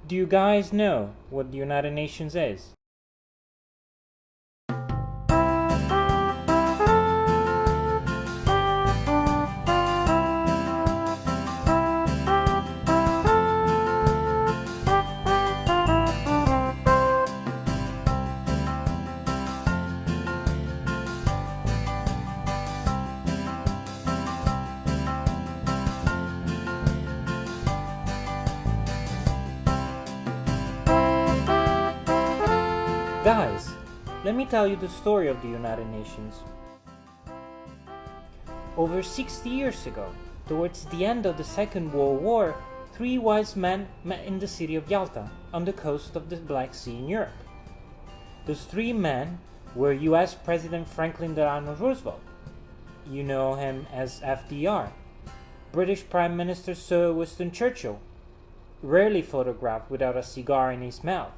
Do you guys know what the United Nations is? Guys, let me tell you the story of the United Nations. Over 60 years ago, towards the end of the Second World War, three wise men met in the city of Yalta, on the coast of the Black Sea in Europe. Those three men were US President Franklin Delano Roosevelt. You know him as FDR. British Prime Minister Sir Winston Churchill, rarely photographed without a cigar in his mouth,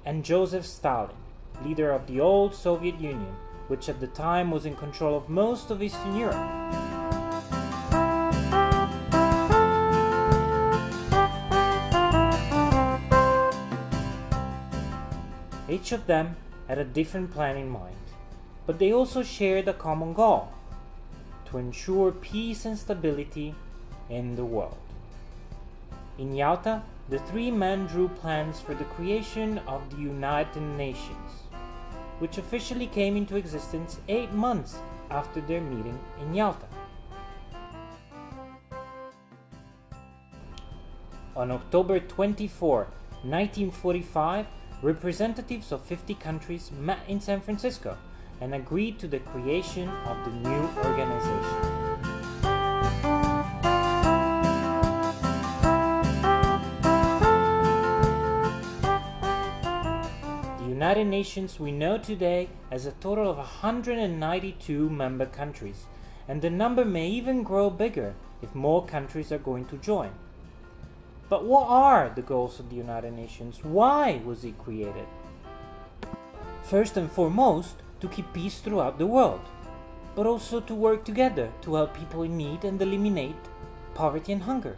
and Joseph Stalin, leader of the old Soviet Union, which at the time was in control of most of Eastern Europe. Each of them had a different plan in mind, but they also shared a common goal: to ensure peace and stability in the world. In Yalta, the three men drew plans for the creation of the United Nations, which officially came into existence 8 months after their meeting in Yalta. On October 24, 1945, representatives of 50 countries met in San Francisco and agreed to the creation of the new organization. The United Nations we know today has a total of 192 member countries, and the number may even grow bigger if more countries are going to join. But what are the goals of the United Nations? Why was it created? First and foremost, to keep peace throughout the world, but also to work together to help people in need and eliminate poverty and hunger,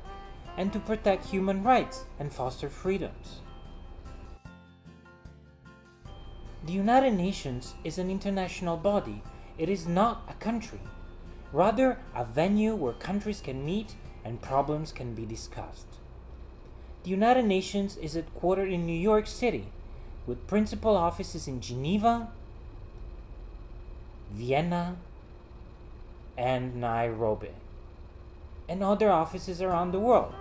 and to protect human rights and foster freedoms. The United Nations is an international body. It is not a country, rather a venue where countries can meet and problems can be discussed. The United Nations is headquartered in New York City, with principal offices in Geneva, Vienna, and Nairobi, and other offices around the world.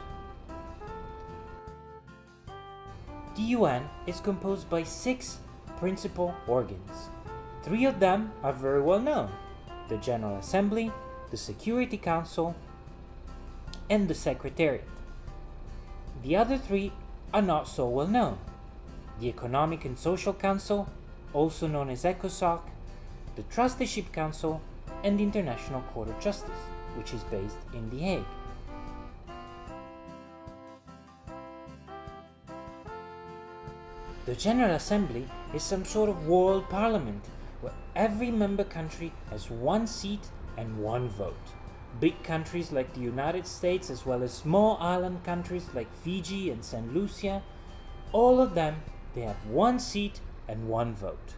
The UN is composed by 6 principal organs. 3 of them are very well known: the General Assembly, the Security Council, and the Secretariat. The other 3 are not so well known: the Economic and Social Council, also known as ECOSOC, the Trusteeship Council, and the International Court of Justice, which is based in The Hague. The General Assembly is some sort of world parliament where every member country has 1 seat and 1 vote. Big countries like the United States, as well as small island countries like Fiji and St. Lucia, all of them, they have 1 seat and 1 vote.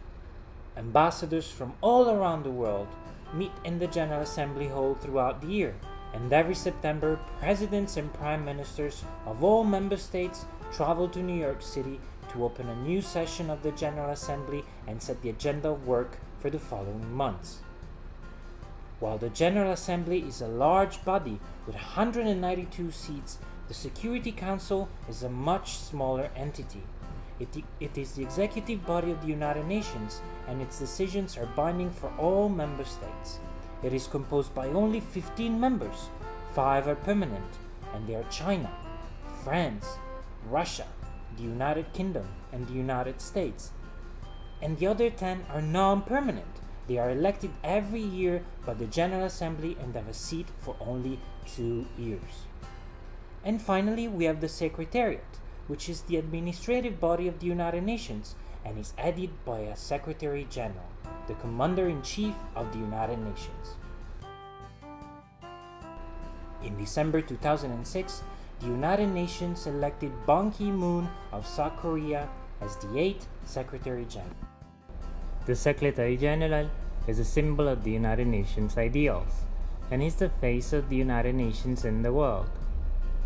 Ambassadors from all around the world meet in the General Assembly hall throughout the year, and every September, presidents and prime ministers of all member states travel to New York City to open a new session of the General Assembly and set the agenda of work for the following months. While the General Assembly is a large body with 192 seats, the Security Council is a much smaller entity. It is the executive body of the United Nations, and its decisions are binding for all member states. It is composed by only 15 members. 5 are permanent, and they are China, France, Russia, the United Kingdom, and the United States. And the other 10 are non-permanent. They are elected every year by the General Assembly and have a seat for only 2 years. And finally, we have the Secretariat, which is the administrative body of the United Nations and is headed by a Secretary General, the Commander-in-Chief of the United Nations. In December 2006, the United Nations elected Ban Ki-moon of South Korea as the 8th Secretary General. The Secretary General is a symbol of the United Nations ideals and is the face of the United Nations in the world.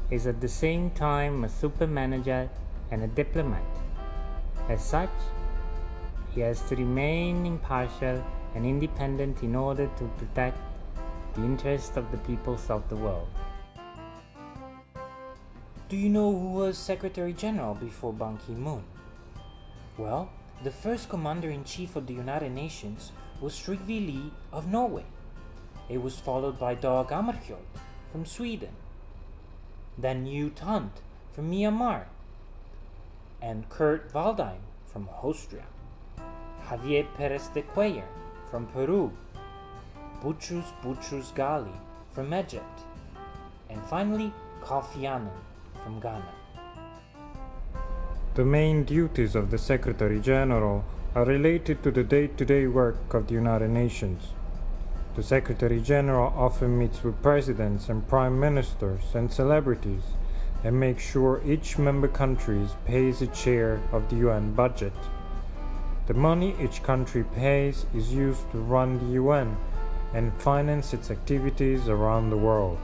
He is at the same time a super manager and a diplomat. As such, he has to remain impartial and independent in order to protect the interests of the peoples of the world. Do you know who was Secretary General before Ban Ki-moon? Well, the first Commander-in-Chief of the United Nations was Trygve Lie of Norway. It was followed by Dag Hammarskjöld from Sweden, then U Thant from Myanmar, and Kurt Waldheim from Austria, Javier Perez de Cuellar from Peru, Boutros Ghali from Egypt, and finally Kofi Annan from Ghana. The main duties of the Secretary General are related to the day-to-day work of the United Nations. The Secretary General often meets with presidents and prime ministers and celebrities and makes sure each member country pays its share of the UN budget. The money each country pays is used to run the UN and finance its activities around the world.